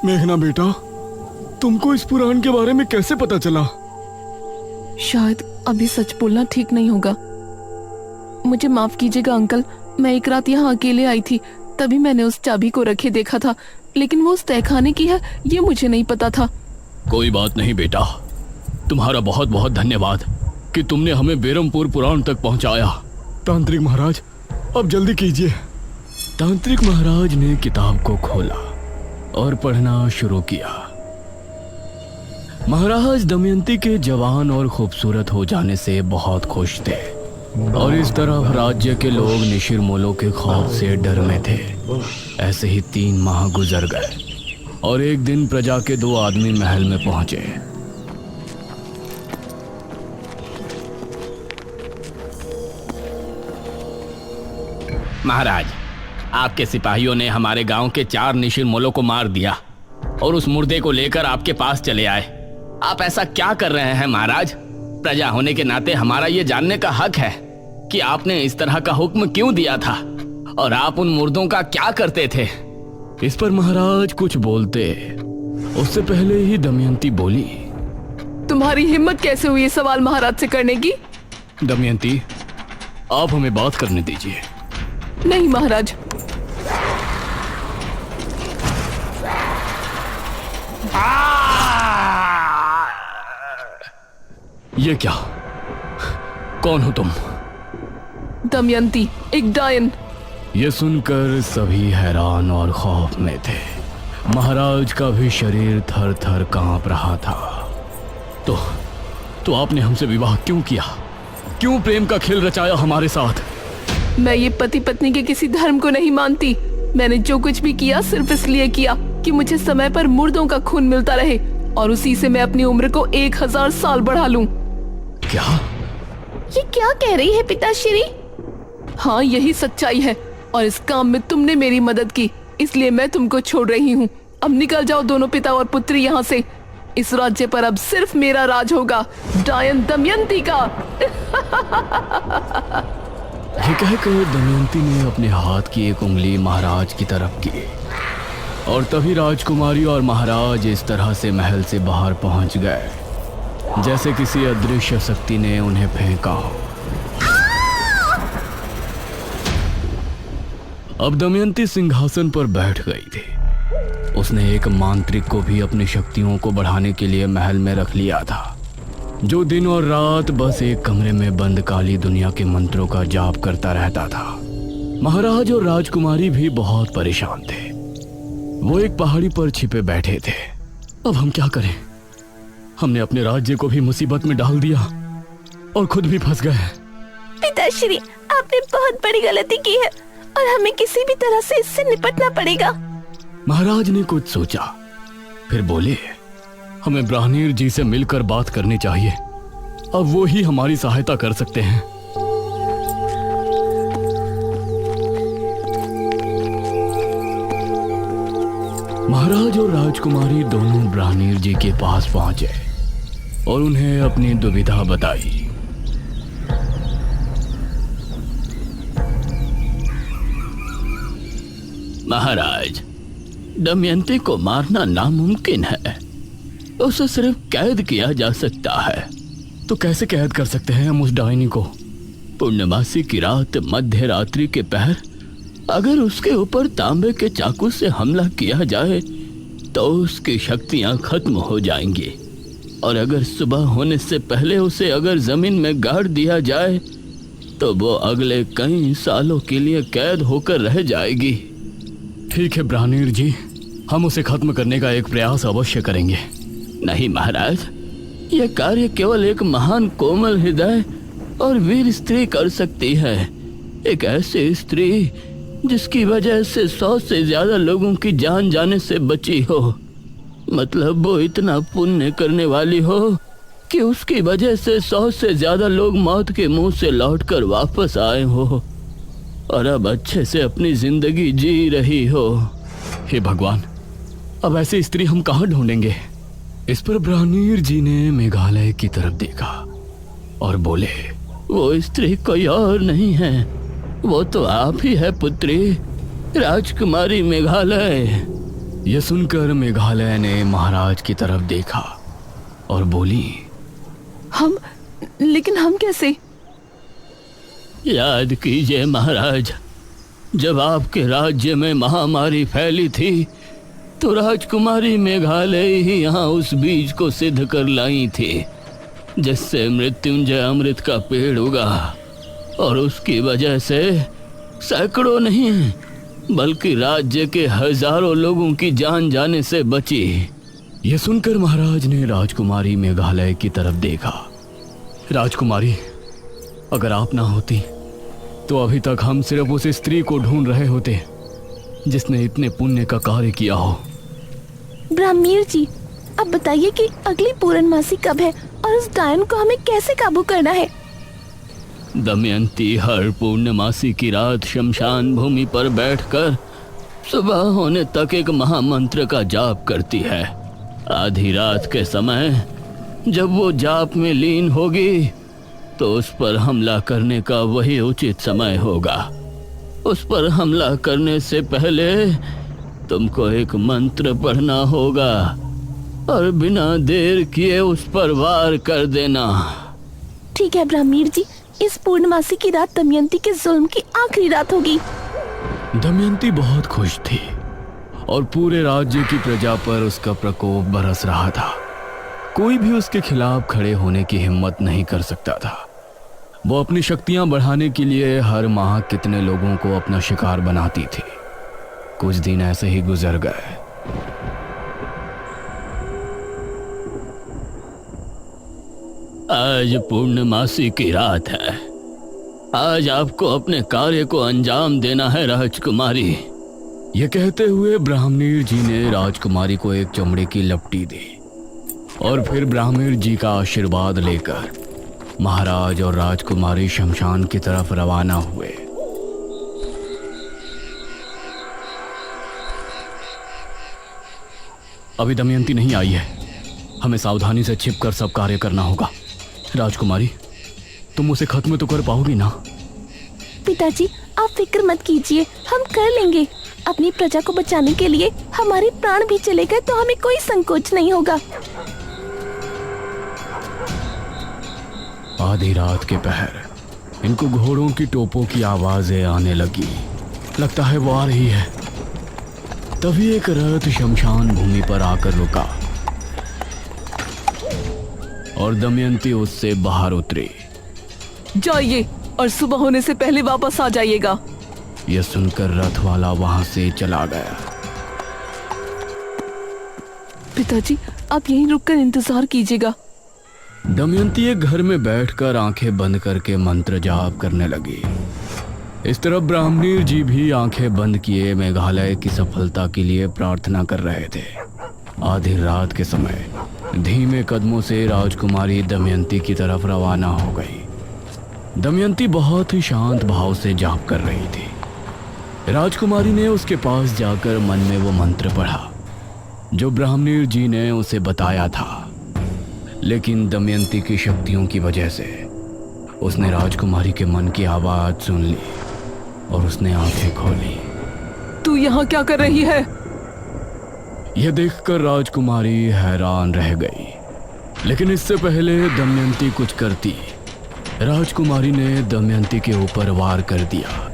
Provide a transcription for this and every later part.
मेघना बेटा, तुमको इस पुराण के बारे में कैसे पता चला? शायद अभी सच बोलना ठीक नहीं होगा। मुझे माफ कीजिएगा अंकल, मैं एक रात यहाँ अकेले आई थी, तभी मैंने उस चाबी को रखे देखा था, लेकिन वो उस तहखाने की है ये मुझे नहीं पता था। कोई बात नहीं बेटा, तुम्हारा बहुत बहुत धन्यवाद कि तुमने हमें बेरमपुर पुराण तक पहुंचाया। तांत्रिक महाराज, अब जल्दी कीजिए। तांत्रिक महाराज ने किताब को खोला और पढ़ना शुरू किया। महाराज दमयंती के जवान और खूबसूरत हो जाने से बहुत खुश थे और इस तरह राज्य के लोग निशिरमोलों के खौफ से डर में थे। ऐसे ही 3 माह गुजर गए और एक दिन प्रजा के 2 आदमी महल में पहुंचे। महाराज, आपके सिपाहियों ने हमारे गांव के 4 निशिरमोलों को मार दिया और उस मुर्दे को लेकर आपके पास चले आए। आप ऐसा क्या कर रहे हैं महाराज? प्रजा होने के नाते हमारा ये जानने का हक है कि आपने इस तरह का हुक्म क्यों दिया था और आप उन मुर्दों का क्या करते थे। इस पर महाराज कुछ बोलते उससे पहले ही दमयंती बोली, तुम्हारी हिम्मत कैसे हुई ये सवाल महाराज से करने की? दमयंती, आप हमें बात करने दीजिए। नहीं महाराज। ये क्या? कौन हो तुम? दमयंती, एक डायन। ये सुनकर सभी हैरान और खौफ में थे। महाराज का भी शरीर थर थर कांप रहा था। तो आपने हमसे विवाह क्यों किया? क्यों प्रेम का खेल रचाया हमारे साथ? मैं ये पति पत्नी के किसी धर्म को नहीं मानती। मैंने जो कुछ भी किया सिर्फ इसलिए किया कि मुझे समय पर मुर्दों का खून मिलता रहे और उसी से मैं अपनी उम्र को 1000 साल बढ़ा लूं। क्या? ये क्या कह रही है पिताश्री? हाँ, यही सच्चाई है और इस काम में तुमने मेरी मदद की, इसलिए मैं तुमको छोड़ रही हूँ। अब निकल जाओ दोनों पिता और पुत्री यहाँ से। इस राज्य पर अब सिर्फ मेरा राज होगा, डायन दमयंती का। ये कहकर दमयंती ने अपने हाथ की एक उंगली महाराज की तरफ की और तभी राजकुमारी और महाराज इस तरह से महल से बाहर पहुंच गए जैसे किसी अदृश्य शक्ति ने उन्हें फेंका हो। अब दमयंती सिंहासन पर बैठ गई थी। उसने एक मांत्रिक को भी अपनी शक्तियों को बढ़ाने के लिए महल में रख लिया था, जो दिन और रात बस एक कमरे में बंद काली दुनिया के मंत्रों का जाप करता रहता था। महाराज और राजकुमारी भी बहुत परेशान थे। वो एक पहाड़ी पर छिपे बैठे थे। अब हम क्या करें? हमने अपने राज्य को भी मुसीबत में डाल दिया और खुद भी फंस गए। पिताश्री, आपने बहुत बड़ी गलती की है और हमें किसी भी तरह से इससे निपटना पड़ेगा। महाराज ने कुछ सोचा, फिर बोले, हमें ब्राह्मण जी से मिलकर बात करनी चाहिए। अब वो ही हमारी सहायता कर सकते हैं। महाराज और राजकुमारी दोनों ब्राह्मण जी के पास पहुंचे और उन्हें अपनी दुविधा बताई। महाराज, दमयंती को मारना नामुमकिन है। उसे सिर्फ कैद किया जा सकता है। तो कैसे कैद कर सकते हैं हम उस डायनी को? पूर्णमासी की रात मध्य रात्रि के पहर अगर उसके ऊपर तांबे के चाकू से हमला किया जाए तो उसकी शक्तियां खत्म हो जाएंगी और अगर सुबह होने से पहले उसे अगर जमीन में गाड़ दिया जाए तो वो अगले कई सालों के लिए कैद होकर रह जाएगी। ठीक है ब्राह्मण जी, हम उसे खत्म करने का एक प्रयास अवश्य करेंगे। नहीं महाराज, यह कार्य केवल एक महान कोमल हृदय और वीर स्त्री कर सकती है। एक ऐसी स्त्री जिसकी वजह से 100 से ज्यादा लोगों की जान जाने से बची हो। मतलब वो इतना पुण्य करने वाली हो कि उसकी वजह से 100 से ज्यादा लोग मौत के मुंह से लौटकर वापस आए हो और अब अच्छे से अपनी जिंदगी जी रही हो। हे भगवान, अब ऐसी स्त्री हम कहाँ ढूंढेंगे? इस पर ब्राह्मण जी ने मेघालय की तरफ देखा और बोले, वो स्त्री कोई और नहीं है, वो तो आप ही है पुत्री, राजकुमारी मेघालय। यह सुनकर मेघालय ने महाराज की तरफ देखा और बोली, लेकिन हम कैसे? याद कीजिए महाराज, जब आपके राज्य में महामारी फैली थी तो राजकुमारी मेघालय ही यहाँ उस बीज को सिद्ध कर लाई थी जिससे मृत्युंजय अमृत का पेड़ उगा, और उसकी वजह से सैकड़ों नहीं बल्कि राज्य के हजारों लोगों की जान जाने से बची। यह सुनकर महाराज ने राजकुमारी मेघालय की तरफ देखा। राजकुमारी, अगर आप ना होती तो अभी तक हम सिर्फ उस स्त्री को ढूंढ रहे होते जिसने इतने पुण्य का कार्य किया हो। ब्राह्मीर जी, अब बताइए कि अगली पूर्णमासी कब है और उस डायन को हमें कैसे काबू करना है? दमयंती हर पूर्णमासी की रात शमशान भूमि पर बैठकर सुबह होने तक एक महामंत्र का जाप करती है। आधी रात के समय जब वो जाप में लीन होगी तो उस पर हमला करने का वही उचित समय होगा। उस पर हमला करने से पहले तुमको एक मंत्र पढ़ना होगा और बिना देर किए उस पर वार कर देना। ठीक है ब्राह्मीर जी, इस पूर्णमासी की रात दमयंती के जुल्म की आखिरी रात होगी। दमयंती बहुत खुश थी और पूरे राज्य की प्रजा पर उसका प्रकोप बरस रहा था। कोई भी उसके खिलाफ खड़े होने की हिम्मत नहीं कर सकता था। वो अपनी शक्तियां बढ़ाने के लिए हर माह कितने लोगों को अपना शिकार बनाती थी। कुछ दिन ऐसे ही गुजर गए। आज पूर्णमासी की रात है। आज आपको अपने कार्य को अंजाम देना है राजकुमारी। यह कहते हुए ब्राह्मणीर जी ने राजकुमारी को एक चमड़े की लपटी दी और फिर ब्राह्मणीर जी का आशीर्वाद लेकर महाराज और राजकुमारी शमशान की तरफ रवाना हुए। अभी दमयंती नहीं आई है, हमें सावधानी से छिपकर सब कार्य करना होगा। राजकुमारी, तुम उसे खत्म तो कर पाओगी ना? पिताजी, आप फिक्र मत कीजिए, हम कर लेंगे। अपनी प्रजा को बचाने के लिए हमारे प्राण भी चले गए तो हमें कोई संकोच नहीं होगा। आधी रात के पहर इनको घोड़ों की टोपों की आवाजें आने लगी। लगता है वो आ रही है। तभी एक रथ शमशान भूमि पर आकर रुका और दमयंती उससे बाहर उतरी। जाइए और सुबह होने से पहले वापस आ जाइएगा। यह सुनकर रथ वाला वहां से चला गया। पिताजी, आप यहीं रुककर इंतजार कीजिएगा। दमयंती एक घर में बैठकर आंखें बंद करके मंत्र जाप करने लगी। इस तरफ ब्राह्मणीर जी भी आंखें बंद किए मेघालय की सफलता के लिए प्रार्थना कर रहे थे। आधी रात के समय धीमे कदमों से राजकुमारी दमयंती की तरफ रवाना हो गई। दमयंती बहुत ही शांत भाव से जाप कर रही थी। राजकुमारी ने उसके पास जाकर मन में वो मंत्र पढ़ा जो ब्राह्मणीर जी ने उसे बताया था, लेकिन दमयंती की शक्तियों की वजह से उसने राजकुमारी के मन की आवाज सुन ली और उसने आंखें खोली। तू यहाँ क्या कर रही है? यह देखकर राजकुमारी हैरान रह गई, लेकिन इससे पहले दमयंती कुछ करती, राजकुमारी ने दमयंती के ऊपर वार कर दिया।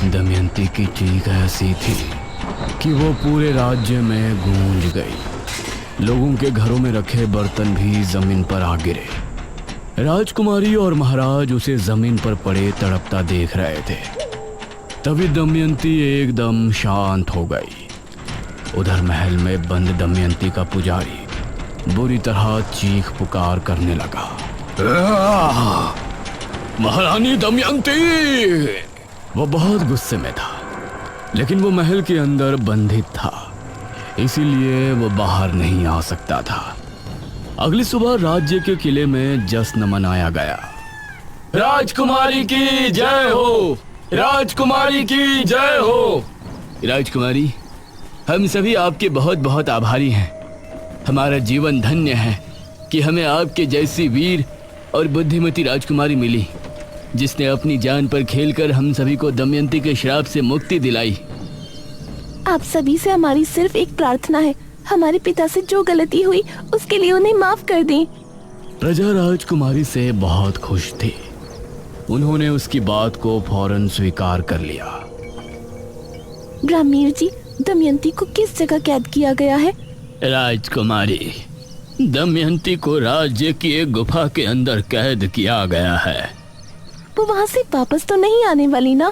दमयंती की चीख ऐसी थी कि वो पूरे राज्य में गूंज गई। लोगों के घरों में रखे बर्तन भी जमीन पर आ गिरे। राजकुमारी और महाराज उसे जमीन पर पड़े तड़पता देख रहे थे। तभी दमयंती एकदम शांत हो गई। उधर महल में बंद दमयंती का पुजारी बुरी तरह चीख पुकार करने लगा। महारानी दमयंती! वो बहुत गुस्से में था, लेकिन वो महल के अंदर बंधित था, इसीलिए वो बाहर नहीं आ सकता था। अगली सुबह राज्य के किले में जश्न मनाया गया। राजकुमारी की जय हो! राजकुमारी की जय हो! राजकुमारी, हम सभी आपके बहुत बहुत आभारी हैं। हमारा जीवन धन्य है कि हमें आपके जैसी वीर और बुद्धिमती राजकुमारी मिली, जिसने अपनी जान पर खेलकर हम सभी को दमयंती के श्राप से मुक्ति दिलाई। आप सभी से हमारी सिर्फ एक प्रार्थना है, हमारे पिता से जो गलती हुई उसके लिए उन्हें माफ कर दें। प्रजा राजकुमारी से बहुत खुश थी। उन्होंने उसकी बात को फौरन स्वीकार कर लिया। ब्राह्मीण जी, दमयंती को किस जगह कैद किया गया है? राजकुमारी, दमयंती को राज्य की एक गुफा के अंदर कैद किया गया है। वो वहाँ से वापस तो नहीं आने वाली ना?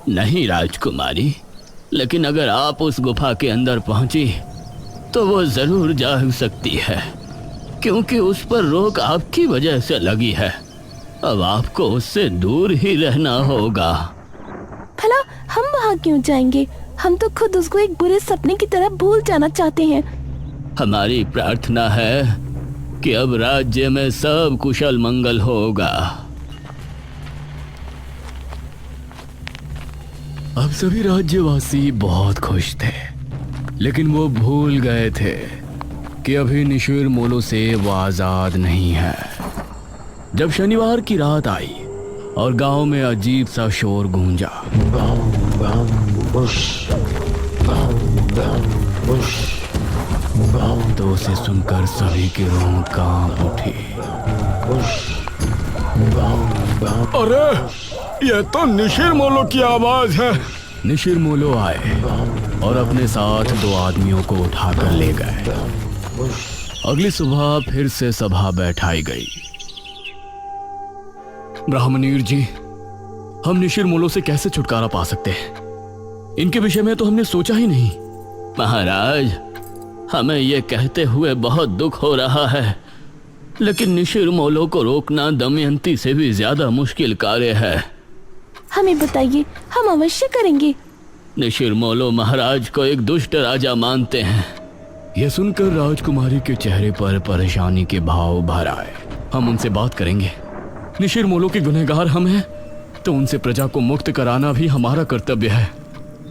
नहीं राजकुमारी, लेकिन अगर आप उस गुफा के अंदर पहुंची तो वो जरूर जा सकती है, क्योंकि उस पर रोक आपकी वजह से लगी है। अब आपको उससे दूर ही रहना होगा। भला हम वहाँ क्यों जाएंगे? हम तो खुद उसको एक बुरे सपने की तरह भूल जाना चाहते हैं। हमारी प्रार्थना है कि अब राज्य में सब कुशल मंगल होगा। अब सभी राज्यवासी बहुत खुश थे, लेकिन वो भूल गए थे कि अभी निशिर मोलो से वो आजाद नहीं है। जब शनिवार की रात आई और गांव में अजीब सा शोर गूंजा, तो उसे सुनकर सभी की रूह कांप उठी। अरे, ये तो निशिर मोलो की आवाज है। निशिर मोलो आए और अपने साथ 2 आदमियों को उठाकर ले गए। अगली सुबह फिर से सभा बैठाई गई। ब्राह्मणीर जी, हम निशिर मोलो से कैसे छुटकारा पा सकते हैं? इनके विषय में तो हमने सोचा ही नहीं। महाराज, हमें यह कहते हुए बहुत दुख हो रहा है, लेकिन निशिर मोलो को रोकना दमयंती से भी ज्यादा मुश्किल कार्य है। हमें बताइए, हम अवश्य करेंगे। निशिर मोलो महाराज को एक दुष्ट राजा मानते हैं। यह सुनकर राजकुमारी के चेहरे पर परेशानी के भाव भर आए। हम उनसे बात करेंगे। निशिर मोलो के गुनहगार हम हैं, तो उनसे प्रजा को मुक्त कराना भी हमारा कर्तव्य है।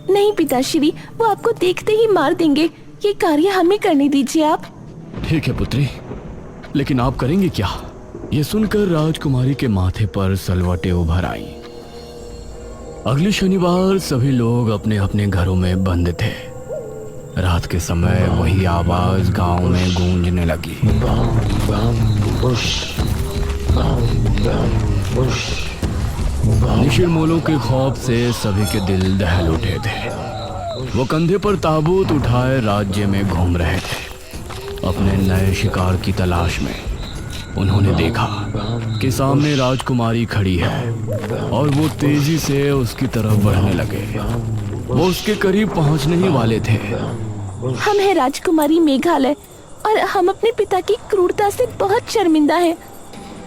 नहीं पिताश्री, वो आपको देखते ही मार देंगे। ये कार्य हमें करने दीजिए आप। ठीक है पुत्री, लेकिन आप करेंगे क्या? ये सुनकर राजकुमारी के माथे पर सलवटें उभर आई। अगले शनिवार सभी लोग अपने अपने घरों में बंद थे। रात के समय वही आवाज गांव में गूंजने लगी। निशिर मोलो के खौफ से सभी के दिल दहल उठे थे। वो कंधे पर ताबूत उठाए राज्य में घूम रहे थे, अपने नए शिकार की तलाश में। उन्होंने देखा कि सामने राजकुमारी खड़ी है और वो तेजी से उसकी तरफ बढ़ने लगे। वो उसके करीब पहुंचने ही वाले थे। हम है राजकुमारी मेघालय और हम अपने पिता की क्रूरता से बहुत शर्मिंदा हैं।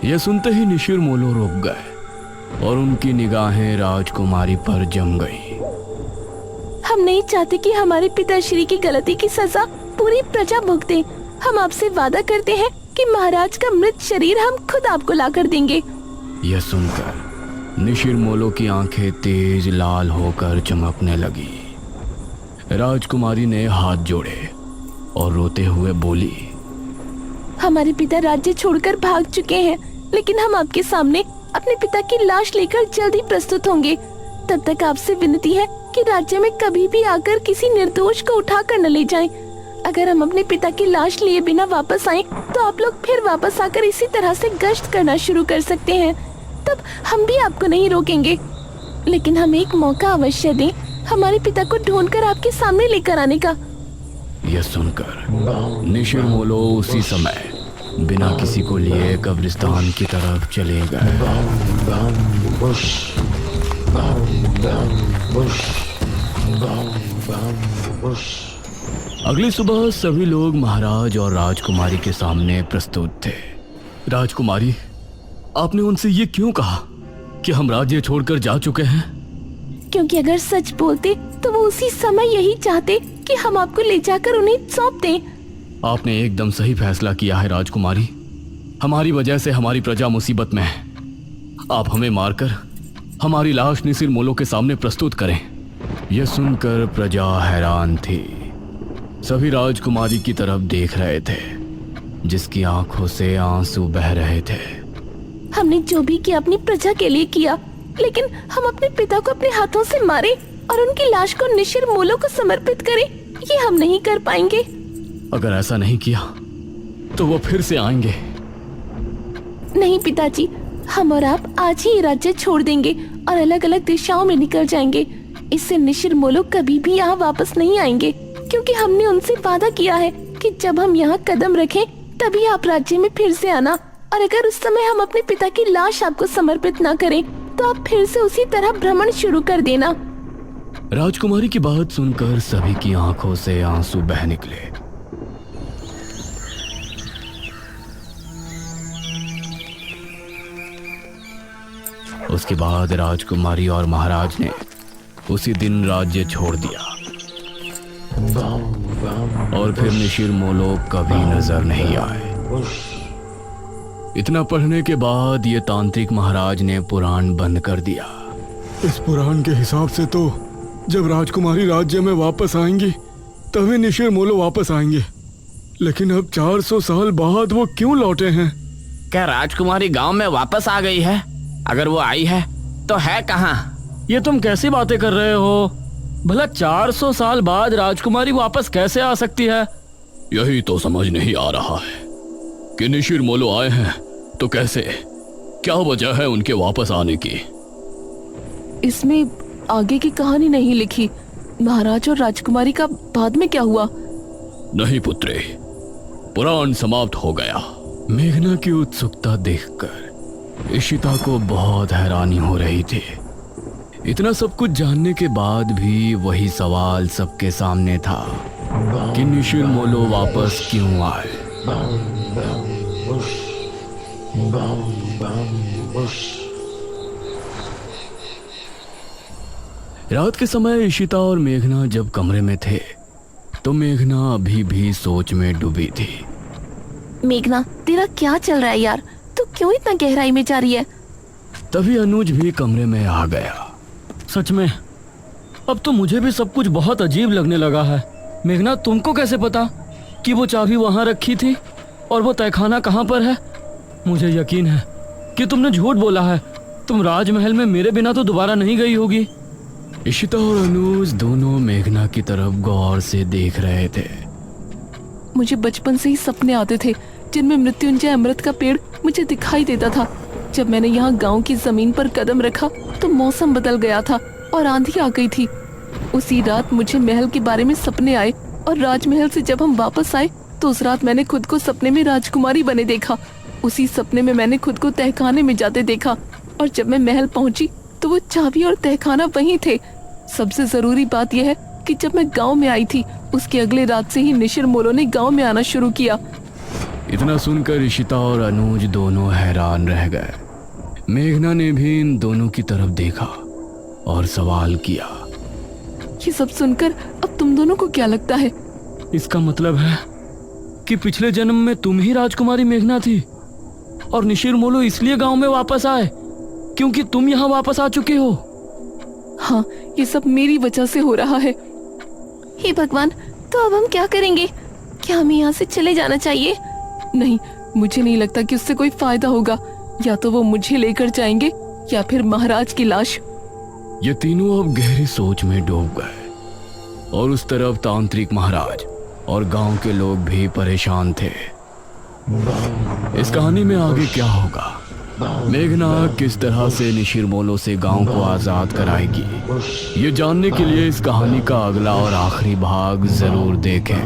यह सुनते ही निशिर मोलो रुक गए और उनकी निगाहें राजकुमारी पर जम गई। हम नहीं चाहते कि हमारे पिताश्री की गलती की सजा पूरी प्रजा भुगते। हम आपसे वादा करते हैं कि महाराज का मृत शरीर हम खुद आपको लाकर देंगे। यह सुनकर निशिर मोलो की आंखें तेज लाल होकर चमकने लगी। राजकुमारी ने हाथ जोड़े और रोते हुए बोली, हमारे पिता राज्य छोड़कर भाग चुके हैं, लेकिन हम आपके सामने अपने पिता की लाश लेकर जल्दी प्रस्तुत होंगे। तब तक आपसे विनती है कि राज्य में कभी भी आकर किसी निर्दोष को उठाकर न ले जाएं। अगर हम अपने पिता की लाश लिए बिना वापस आए तो आप लोग फिर वापस आकर इसी तरह से गश्त करना शुरू कर सकते हैं। तब हम भी आपको नहीं रोकेंगे, लेकिन हमें एक मौका अवश्य दें हमारे पिता को ढूंढकर आपके सामने लेकर आने का। यह सुनकर निशिर मोलो उसी समय बिना किसी को लिए कब्रिस्तान की तरफ चले गए। अगली सुबह सभी लोग महाराज और राजकुमारी के सामने प्रस्तुत थे। राजकुमारी, आपने उनसे ये क्यों कहा कि हम राज्य छोड़कर जा चुके हैं? क्योंकि अगर सच बोलते तो वो उसी समय यही चाहते कि हम आपको ले जाकर उन्हें सौंप दें। आपने एकदम सही फैसला किया है राजकुमारी। हमारी वजह से हमारी प्रजा मुसीबत में है। आप हमें मारकर हमारी लाश निशिर मोलो के सामने प्रस्तुत करें। यह सुनकर प्रजा हैरान थी। सभी राजकुमारी की तरफ देख रहे थे, जिसकी आंखों से आंसू बह रहे थे। हमने जो भी किया अपनी प्रजा के लिए किया, लेकिन हम अपने पिता को अपने हाथों से मारे और उनकी लाश को निशिर मोलो को समर्पित करें, ये हम नहीं कर पाएंगे। अगर ऐसा नहीं किया तो वो फिर से आएंगे। नहीं पिताजी, हम और आप आज ही ये राज्य छोड़ देंगे और अलग अलग दिशाओं में निकल जाएंगे। इससे निशिर मोलो कभी भी यहाँ वापस नहीं आएंगे, क्योंकि हमने उनसे वादा किया है कि जब हम यहाँ कदम रखें तभी आप राज्य में फिर से आना। और अगर उस समय हम अपने पिता की लाश आपको समर्पित न करें तो आप फिर से उसी तरह भ्रमण शुरू कर देना। राजकुमारी की बात सुनकर सभी की आंखों से आंसू बह निकले। उसके बाद राजकुमारी और महाराज ने उसी दिन राज्य छोड़ दिया और फिर निशिर मोलो कभी नजर नहीं आए। इतना पढ़ने के बाद ये तांत्रिक महाराज ने पुराण बंद कर दिया। इस पुराण के हिसाब से तो जब राजकुमारी राज्य में वापस आएंगी तभी निशिर मोलो वापस आएंगे, लेकिन अब 400 साल बाद वो क्यों लौटे हैं? क्या राजकुमारी गांव में वापस आ गई है? अगर वो आई है तो है कहाँ? ये तुम कैसी बातें कर रहे हो? भला 400 साल बाद राजकुमारी वापस कैसे आ सकती है? यही तो समझ नहीं आ रहा है कि निशिर मोलो आए हैं तो कैसे, क्या वजह है उनके वापस आने की? इसमें आगे की कहानी नहीं लिखी। महाराज और राजकुमारी का बाद में क्या हुआ? नहीं पुत्रे, पुराण समाप्त हो गया। मेघना की उत्सुकता देखकर इशिता को बहुत हैरानी हो रही थी। इतना सब कुछ जानने के बाद भी वही सवाल सबके सामने था कि निशिर मोलो वापस क्यों आए। रात के समय इशिता और मेघना जब कमरे में थे तो मेघना अभी भी सोच में डूबी थी। मेघना, तेरा क्या चल रहा है यार? तू क्यों इतना गहराई में जा रही है? तभी अनुज भी कमरे में आ गया। सच में अब तो मुझे भी सब कुछ बहुत अजीब लगने लगा है। मेघना, तुमको कैसे पता कि वो चाबी वहां रखी थी और वो तहखाना कहाँ पर है? मुझे यकीन है कि तुमने झूठ बोला है। तुम राजमहल में मेरे बिना तो दोबारा नहीं गई होगी। इशिता और अनुज दोनों मेघना की तरफ गौर से देख रहे थे। मुझे बचपन से ही सपने आते थे जिनमें मृत्युंजय अमृत का पेड़ मुझे दिखाई देता था। जब मैंने यहाँ गांव की जमीन पर कदम रखा तो मौसम बदल गया था और आंधी आ गई थी। उसी रात मुझे महल के बारे में सपने आए और राजमहल से जब हम वापस आए तो उस रात मैंने खुद को सपने में राजकुमारी बने देखा। उसी सपने में मैंने खुद को तहखाने में जाते देखा और जब मैं महल पहुंची तो वो चाबी और तहखाना वहीं थे। सबसे जरूरी बात यह है कि जब मैं गांव में आई थी उसके अगले रात से ही निशिर मोलो ने गांव में आना शुरू किया। इतना सुनकर इशिता और अनुज दोनों हैरान रह गए। मेघना ने भी इन दोनों की तरफ देखा और सवाल किया, ये सब सुनकर अब तुम दोनों को क्या लगता है? इसका मतलब है कि पिछले जन्म में तुम ही राजकुमारी मेघना थी और निशिर मोलो इसलिए गांव में वापस आए क्योंकि तुम यहाँ वापस आ चुके हो। हाँ, ये सब मेरी वजह से हो रहा है। हे भगवान, तो अब हम क्या करेंगे? क्या हमें यहाँ से चले जाना चाहिए? नहीं, मुझे नहीं लगता कि उससे कोई फायदा होगा। या तो वो मुझे लेकर जाएंगे या फिर महाराज की लाश। ये तीनों अब गहरी सोच में डूब गए और उस तरफ तांत्रिक महाराज और गांव के लोग भी परेशान थे। इस कहानी में आगे क्या होगा? मेघना किस तरह से निशिर मोलो से गांव को आजाद कराएगी? ये जानने के लिए इस कहानी का अगला और आखिरी भाग जरूर देखें।